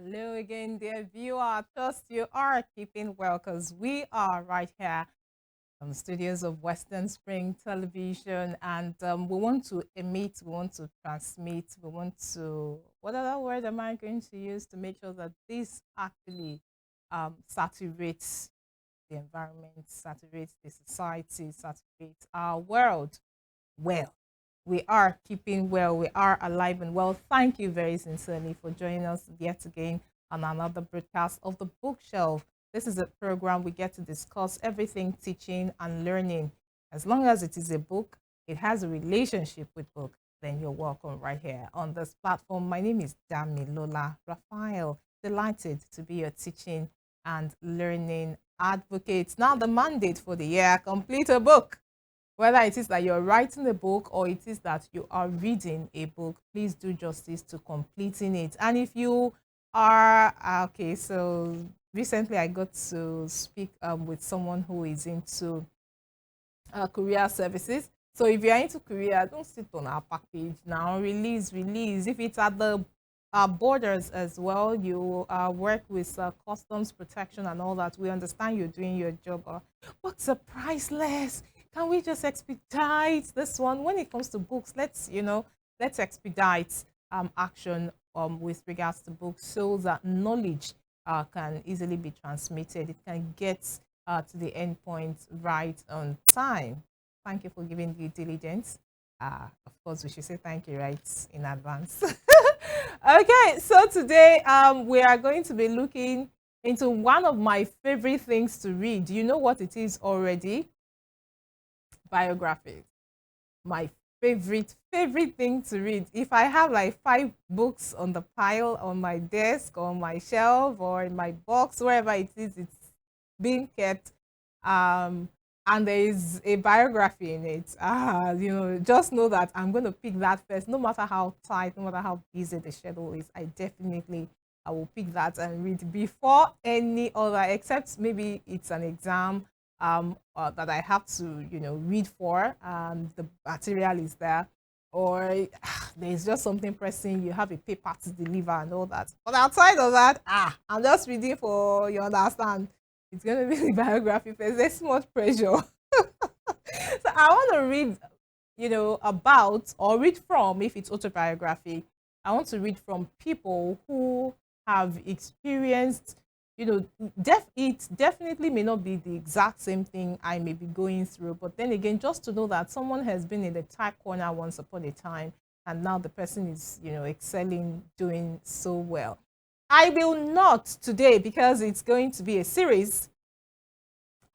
Hello again, dear viewer. Trust you are keeping well because we are right here from the studios of Western Spring Television, and we want to emit, we want to transmit, we want to, what other word am I going to use to make sure that this actually saturates the environment, saturates the society, saturates our world well. We are keeping well, we are alive and well. Thank you very sincerely for joining us yet again on another broadcast of The Bookshelf. This is a program we get to discuss everything teaching and learning. As long as it is a book, it has a relationship with book, then you're welcome right here on this platform. My name is Damilola Raphael. Delighted to be your teaching and learning advocate. Now the mandate for the year, complete a book. Whether it is that you're writing a book or it is that you are reading a book, please do justice to completing it. And if you are, okay, so recently I got to speak with someone who is into career services. So if you're into career, don't sit on our package now. Release, release. If it's at the borders as well, you work with customs protection and all that. We understand you're doing your job. What's the priceless? Can we just expedite this one? When it comes to books, let's expedite action with regards to books so that knowledge can easily be transmitted. It can get to the end point right on time. Thank you for giving due diligence. Of course, we should say thank you right in advance. Okay, so today we are going to be looking into one of my favorite things to read. Do you know what it is already? Biographies. My favorite thing to read. If I have like 5 books on the pile on my desk, on my shelf, or in my box, wherever it is, it's being kept. Um, and there is a biography in it. Just know that I'm going to pick that first, no matter how tight, no matter how busy the schedule is. I will pick that and read before any other, except maybe it's an exam that I have to, read for, and the material is there, or there's just something pressing, you have a paper to deliver and all that. But outside of that, I'm just reading for, you understand, it's going to be the biography first. There's so much pressure. So I want to read, about or read from, if it's autobiography, I want to read from people who have experienced, it definitely may not be the exact same thing I may be going through, but then again, just to know that someone has been in the tight corner once upon a time, and now the person is, excelling, doing so well. I will not today, because it's going to be a series.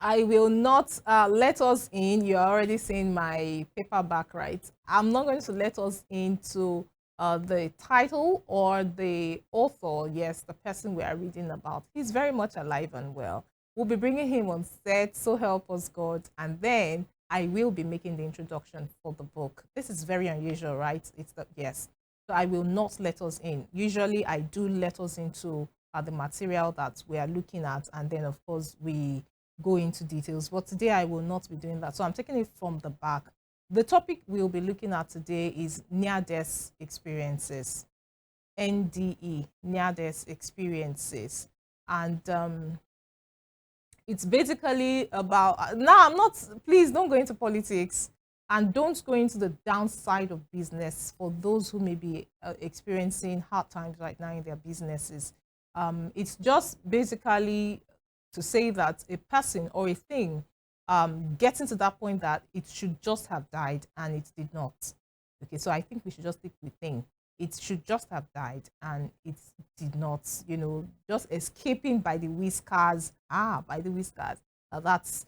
I will not let us in. You're already seeing my paperback, right? I'm not going to let us into the title or the author. Yes, the person we are reading about. He's very much alive and well. We'll be bringing him on set, so help us God. And then I will be making the introduction for the book. This is very unusual, right? Yes. So I will not let us in. Usually I do let us into the material that we are looking at, and then of course we go into details, but today I will not be doing that. So I'm taking it from the back. The topic we'll be looking at today is near-death experiences, NDE, near-death experiences. And it's basically about, now I'm not, please don't go into politics and don't go into the downside of business for those who may be experiencing hard times right now in their businesses. It's just basically to say that a person or a thing getting to that point that it should just have died and it did not. Okay, so I think we should just stick with thing. It should just have died and it did not, just escaping by the whiskers. By the whiskers. That's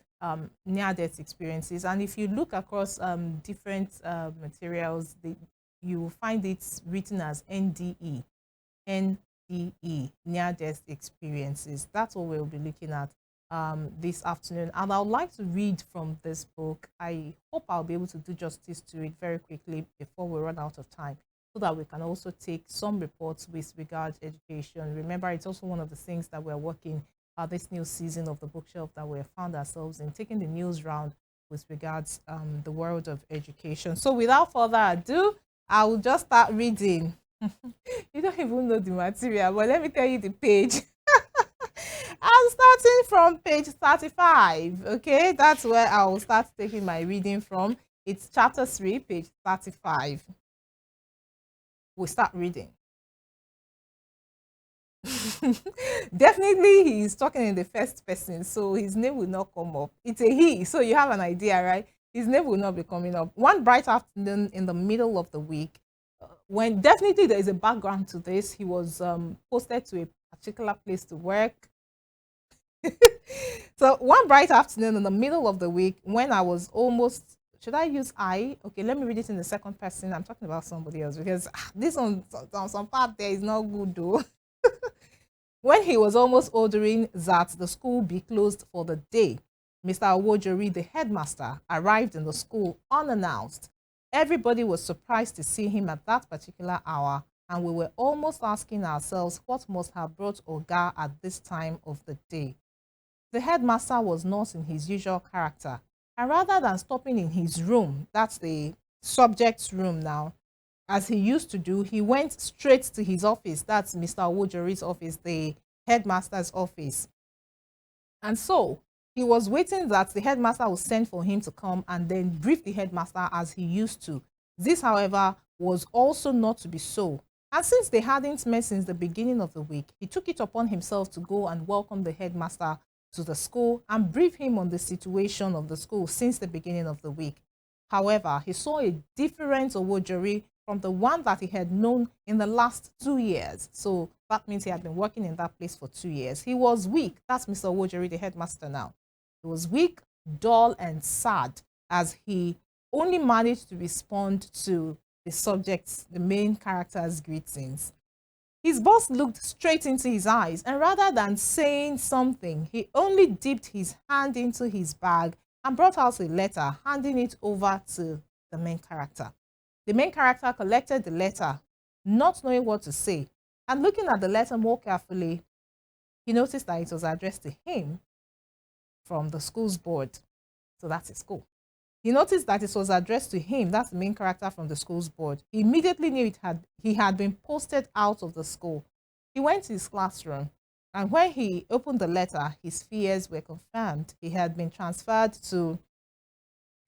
near death experiences. And if you look across different materials, you will find it written as NDE. NDE, near death experiences. That's what we'll be looking at this afternoon. And I would like to read from this book. I hope I'll be able to do justice to it very quickly before we run out of time, so that we can also take some reports with regard to education. Remember, it's also one of the things that we're working this new season of the bookshelf that we have found ourselves in, taking the news round with regards the world of education. So without further ado, I will just start reading. You don't even know the material, but let me tell you the page. I'm starting from page 35. Okay, that's where I will start taking my reading from. It's chapter 3, page 35. We start reading. Definitely, he's talking in the first person, so his name will not come up. It's a he, so you have an idea, right? His name will not be coming up. One bright afternoon in the middle of the week, when definitely there is a background to this, he was posted to a particular place to work. So one bright afternoon in the middle of the week, when I was almost, should I use I? Okay, let me read it in the second person. I'm talking about somebody else because this on some part there is not good though. When he was almost ordering that the school be closed for the day, Mr. Awojori, the headmaster, arrived in the school unannounced. Everybody was surprised to see him at that particular hour, and we were almost asking ourselves what must have brought Oga at this time of the day. The headmaster was not in his usual character, and rather than stopping in his room, that's the subject's room now, as he used to do, he went straight to his office. That's Mr. Wojori's office, the headmaster's office. And so he was waiting that the headmaster would send for him to come and then brief the headmaster as he used to. This, however, was also not to be so. And since they hadn't met since the beginning of the week, he took it upon himself to go and welcome the headmaster to the school and brief him on the situation of the school since the beginning of the week. However, he saw a different Owojori from the one that he had known in the last 2 years. So that means he had been working in that place for 2 years. He was weak. That's Mr. Owojori, the headmaster now. He was weak, dull, and sad as he only managed to respond to the subject's, the main character's greetings. His boss looked straight into his eyes, and rather than saying something, he only dipped his hand into his bag and brought out a letter, handing it over to the main character. The main character collected the letter, not knowing what to say, and looking at the letter more carefully, he noticed that it was addressed to him from the school's board. So that's his school. He noticed that it was addressed to him, that's the main character from the school's board. He immediately knew he had been posted out of the school. He went to his classroom, and when he opened the letter, his fears were confirmed. He had been transferred to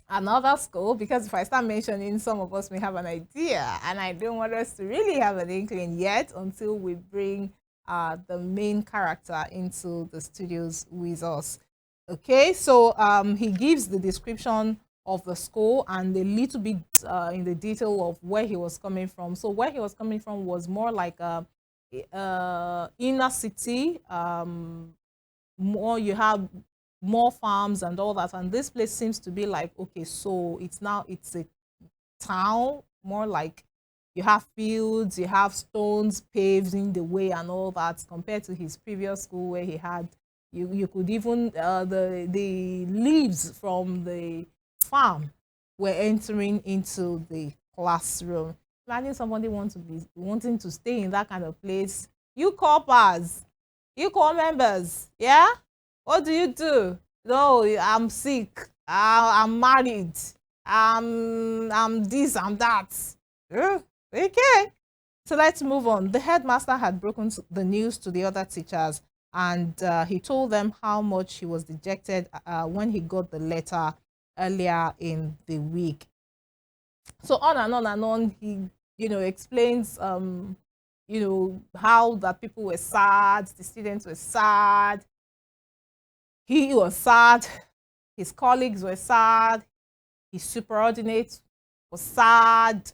another school, because if I start mentioning, some of us may have an idea, and I don't want us to really have an inkling yet until we bring the main character into the studios with us. Okay, so he gives the description of the school and a little bit in the detail of where he was coming from. So where he was coming from was more like a inner city. More you have more farms and all that, and this place seems to be like, okay, so it's a town, more like you have fields, you have stones paving the way and all that, compared to his previous school where he had you could even the leaves from the farm were entering into the classroom. Imagine somebody wanting to stay in that kind of place. You corpers, you core members, yeah? What do you do? No, I'm sick. I'm married. I'm this, I'm that. Okay. So let's move on. The headmaster had broken the news to the other teachers, and he told them how much he was dejected when he got the letter earlier in the week. So on and on, he explains how that people were sad, the students were sad, he was sad, his colleagues were sad, his subordinates was sad,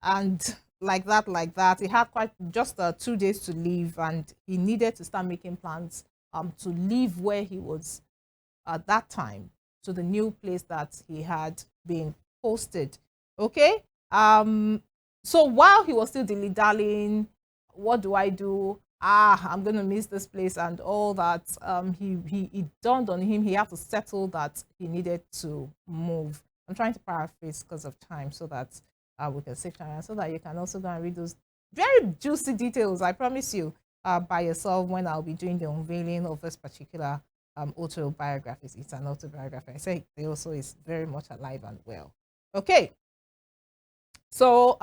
and like that. He had quite just 2 days to leave, and he needed to start making plans to leave where he was at that time to the new place that he had been posted. Okay. So while he was still dilly-dallying, what do I do? I'm gonna miss this place and all that. It dawned on him he had to settle that he needed to move. I'm trying to paraphrase because of time so that we can save time, so that you can also go and read those very juicy details, I promise you, by yourself when I'll be doing the unveiling of this particular autobiography. It's an autobiography. I say it also is very much alive and well. Okay. So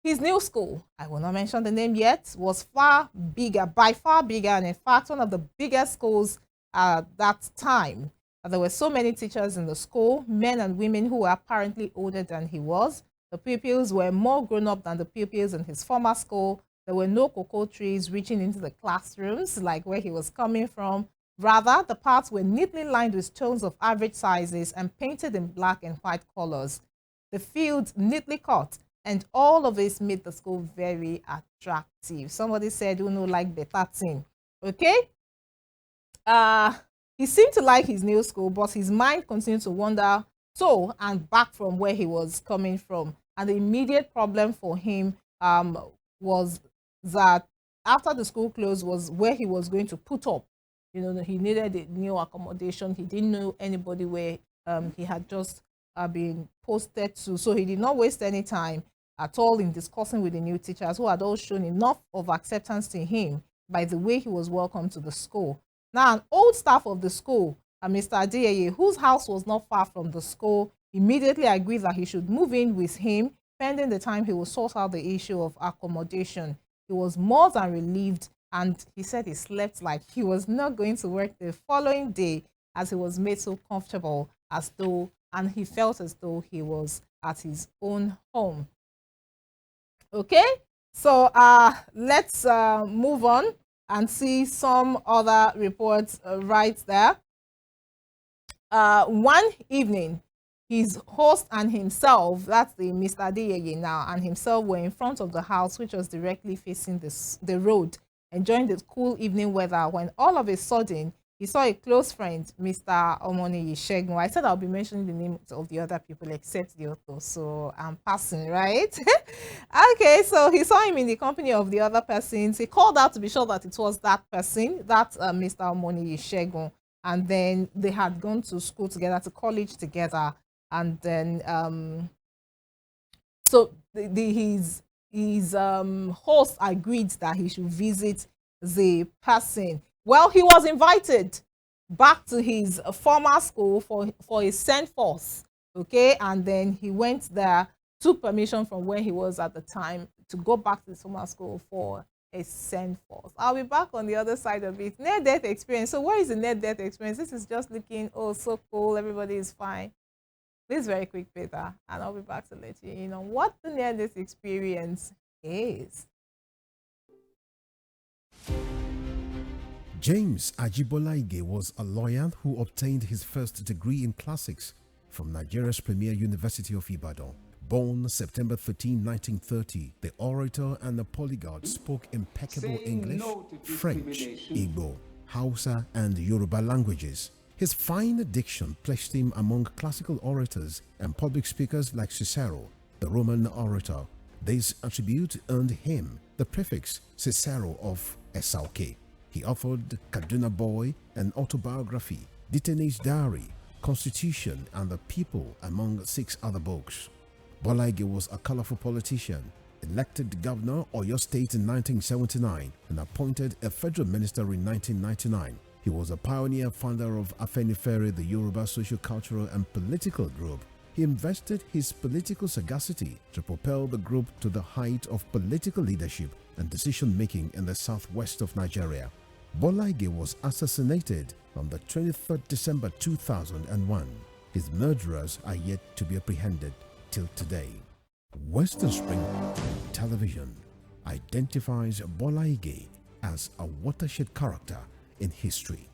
His new school, I will not mention the name yet, was far bigger, by far bigger, and in fact, one of the biggest schools at that time. There were so many teachers in the school, men and women who were apparently older than he was. The pupils were more grown up than the pupils in his former school. There were no cocoa trees reaching into the classrooms like where he was coming from. Rather, the paths were neatly lined with stones of average sizes and painted in black and white colors. The fields neatly cut, and all of this made the school very attractive. Somebody said, "Who no like better thing?" Okay. He seemed to like his new school, but his mind continued to wander to and back from where he was coming from. And the immediate problem for him was that after the school closed was where he was going to put up. You know, he needed a new accommodation. He didn't know anybody where he had just been posted to. So he did not waste any time at all in discussing with the new teachers who had all shown enough of acceptance to him by the way he was welcomed to the school. Now, an old staff of the school, Mr. Adeyeye, whose house was not far from the school, immediately agreed that he should move in with him, pending the time he will sort out the issue of accommodation. He was more than relieved, and he said he slept like he was not going to work the following day, as he was made so comfortable as though, and he felt as though he was at his own home. Okay, so let's move on and see some other reports right there. One evening, his host and himself, that's the Mr. Adeyeye now, and himself were in front of the house, which was directly facing the road, enjoying the cool evening weather, when all of a sudden, he saw a close friend, Mr. Omoniyi Segun. I said I'll be mentioning the names of the other people except the author, so I'm passing, right? Okay, so he saw him in the company of the other persons. He called out to be sure that it was that person, that Mr. Omoniyi Segun, and then they had gone to school together, to college together, and then so his host agreed that he should visit the person. Well, he was invited back to his former school for a send-forth, okay? And then he went there, took permission from where he was at the time to go back to his former school for a send-forth. I'll be back on the other side of it. Near-death experience. So where is the near-death experience? This is just looking, oh, so cool, everybody is fine. This very quick, Peter, and I'll be back to let you in on what the near-death experience is. James Ajibolaige was a lawyer who obtained his first degree in classics from Nigeria's premier University of Ibadan. Born September 13, 1930, the orator and the polyglot spoke impeccable English, French, Igbo, Hausa, and Yoruba languages. His fine diction placed him among classical orators and public speakers like Cicero, the Roman orator. This attribute earned him the prefix Cicero of Esauke. He authored Kaduna Boy, an autobiography, Detainee's Diary, Constitution, and the People, among 6 other books. Bolaige was a colorful politician, elected governor of Oyo State in 1979 and appointed a federal minister in 1999. He was a pioneer founder of Afenifere, the Yoruba social, cultural, and political group. He invested his political sagacity to propel the group to the height of political leadership and decision-making in the southwest of Nigeria. Bolaige was assassinated on the 23rd December 2001. His murderers are yet to be apprehended till today. Western Spring Television identifies Bolaige as a watershed character in history.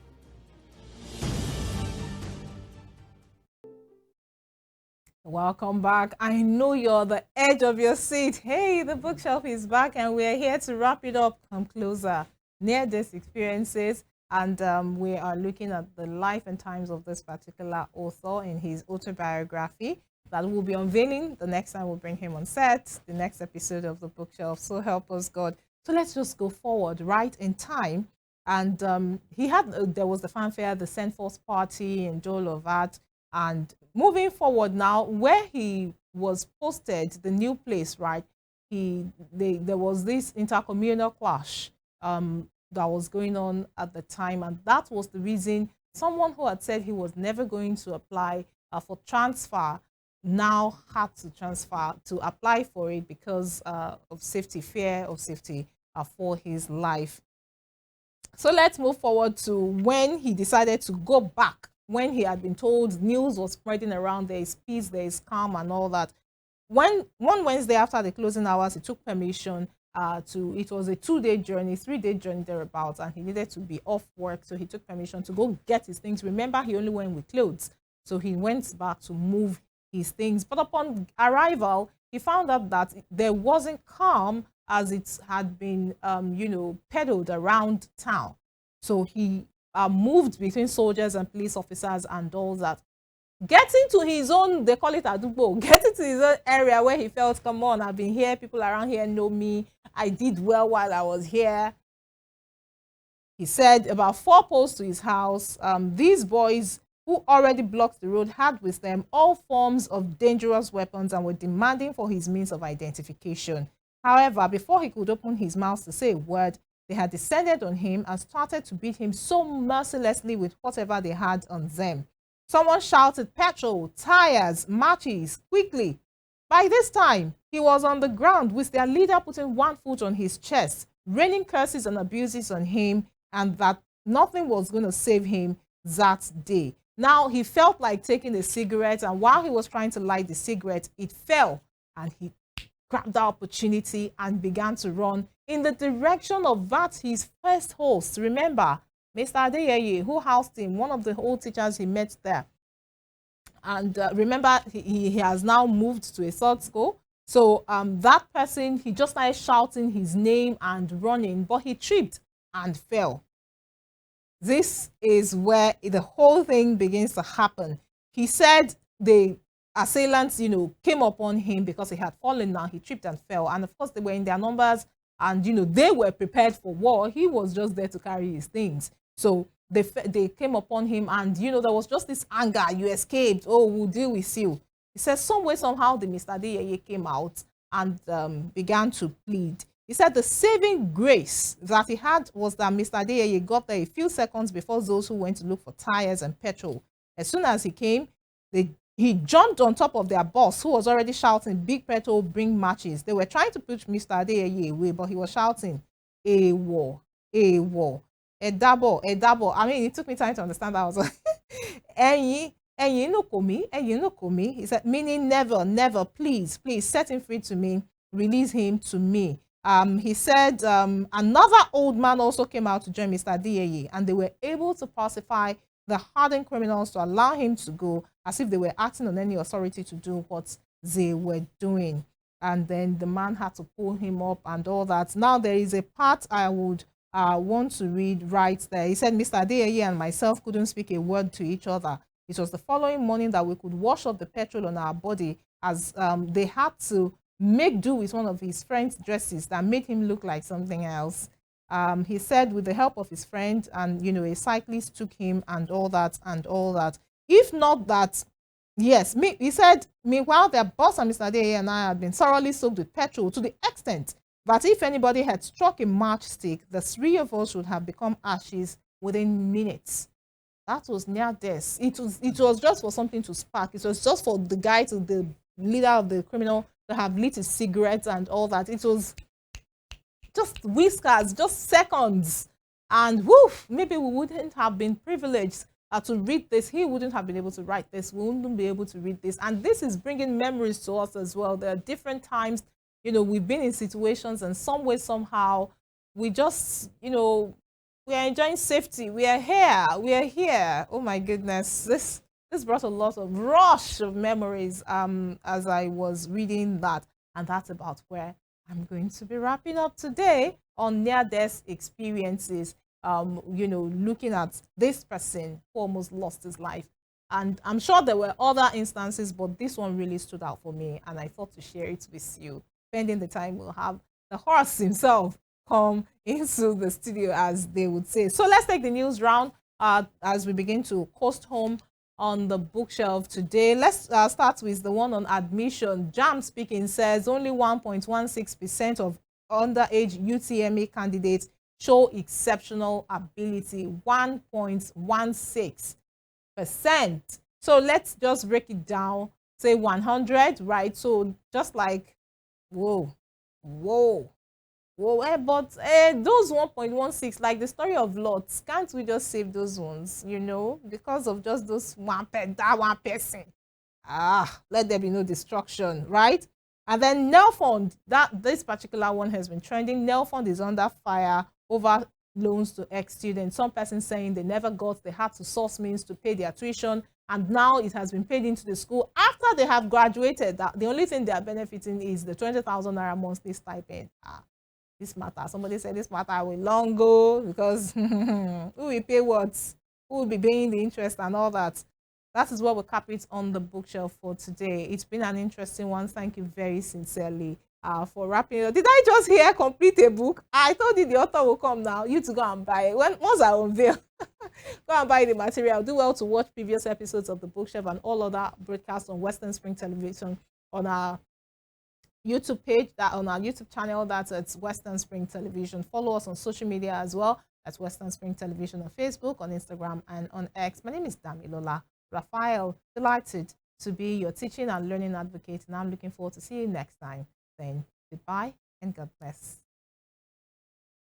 Welcome back. I know you're the edge of your seat. Hey, the bookshelf is back and we're here to wrap it up. Come closer. Near-death experiences, and we are looking at the life and times of this particular author in his autobiography that we'll be unveiling the next time we'll bring him on set, the next episode of the bookshelf. So help us God. So let's just go forward right in time. And he had there was the fanfare, the send-forth party, and all of that. And moving forward now, where he was posted, the new place, right? There was this intercommunal clash that was going on at the time, and that was the reason someone who had said he was never going to apply for transfer now had to transfer to apply for it because of safety, fear of safety for his life. So let's move forward to when he decided to go back, when he had been told news was spreading around, there is peace, there is calm and all that. When one Wednesday after the closing hours, he took permission it was a 2-day journey, 3-day journey thereabouts, and he needed to be off work. So he took permission to go get his things. Remember, he only went with clothes. So he went back to move his things. But upon arrival, he found out that there wasn't calm as it had been, peddled around town. So he moved between soldiers and police officers and all that. Getting to his own, they call it Adubo, getting to his own area where he felt, come on, I've been here, people around here know me, I did well while I was here. He said about 4 posts to his house, these boys who already blocked the road had with them all forms of dangerous weapons and were demanding for his means of identification. However, before he could open his mouth to say a word, they had descended on him and started to beat him so mercilessly with whatever they had on them. Someone shouted, petrol, tires, matches, quickly. By this time, he was on the ground with their leader putting one foot on his chest, raining curses and abuses on him, and that nothing was going to save him that day. Now, he felt like taking a cigarette, and while he was trying to light the cigarette, it fell, and he grabbed the opportunity and began to run in the direction of that his first host. Remember, Mr. Adeyeye, who housed him, one of the old teachers he met there. And remember, he has now moved to a third school. So that person, he just started shouting his name and running, but he tripped and fell. This is where the whole thing begins to happen. He said the assailants, came upon him because he had fallen now. He tripped and fell. And of course, they were in their numbers and, they were prepared for war. He was just there to carry his things. So they came upon him and, there was just this anger. You escaped. Oh, we'll deal with you. He says some way, somehow, the Mr. Adeyeye came out and began to plead. He said the saving grace that he had was that Mr. Adeyeye got there a few seconds before those who went to look for tires and petrol. As soon as he came, he jumped on top of their boss, who was already shouting, big petrol, bring matches. They were trying to push Mr. Adeyeye away, but he was shouting, a war, a war. A double. I mean, it took me time to understand that. I was like, you no komi. He said, meaning never, please, set him free to me, release him to me. He said another old man also came out to join Mr. Adeyeye, and they were able to pacify the hardened criminals to allow him to go, as if they were acting on any authority to do what they were doing. And then the man had to pull him up and all that. Now, there is a part I would want to read right there. He said, Mr. Adeyeye and myself couldn't speak a word to each other. It was the following morning that we could wash off the petrol on our body, as they had to make do with one of his friend's dresses that made him look like something else. He said with the help of his friend and, a cyclist took him and all that. If not that, yes, he said, meanwhile, their boss and Mr. Adeyeye and I had been thoroughly soaked with petrol to the extent that if anybody had struck a matchstick, the 3 of us would have become ashes within minutes. That was near death. It was just for something to spark. It was just for the guy, the leader of the criminal, to have lit his cigarettes and all that. It was just whiskers, just seconds. And woof, maybe we wouldn't have been privileged to read this. He wouldn't have been able to write this. We wouldn't be able to read this. And this is bringing memories to us as well. There are different times, we've been in situations, and some way, somehow, we just, we are enjoying safety. We are here. Oh my goodness. This brought a lot of rush of memories as I was reading that. And that's about where I'm going to be wrapping up today on near-death experiences, looking at this person who almost lost his life. And I'm sure there were other instances, but this one really stood out for me, and I thought to share it with you. Spending the time, we'll have the horse himself come into the studio, as they would say. So let's take the news round as we begin to coast home on the bookshelf today. Let's start with the one on admission. JAMB speaking says only 1.16% of underage UTME candidates show exceptional ability. 1.16%. So let's just break it down say 100, right? So just like, whoa, whoa, whoa. But those 1.16, like the story of Lot, can't we just save those ones, because of just those that one person? Let there be no destruction, right? And then Nelfond, that this particular one has been trending. Nelfond is under fire over loans to ex-students. Some persons saying they never got, they had to source means to pay their tuition, and now it has been paid into the school after they have graduated. That the only thing they are benefiting is the 20,000 naira monthly stipend. This matter. Somebody said this matter will long go, because who will pay what? Who will be paying the interest and all that? That is what we'll cap it on the bookshelf for today. It's been an interesting one. Thank you very sincerely for wrapping it up. Did I just hear complete a book? I told you the author will come now. You to go and buy it. Once I unveil, go and buy the material. Do well to watch previous episodes of the bookshelf and all other broadcasts on Western Spring Television on our YouTube page, that on our YouTube channel, that's at Western Spring Television. Follow us on social media as well. That's Western Spring Television on Facebook, on Instagram, and on X. My name is Damilola Raphael. Delighted to be your teaching and learning advocate, and I'm looking forward to see you next time. Then goodbye and God bless.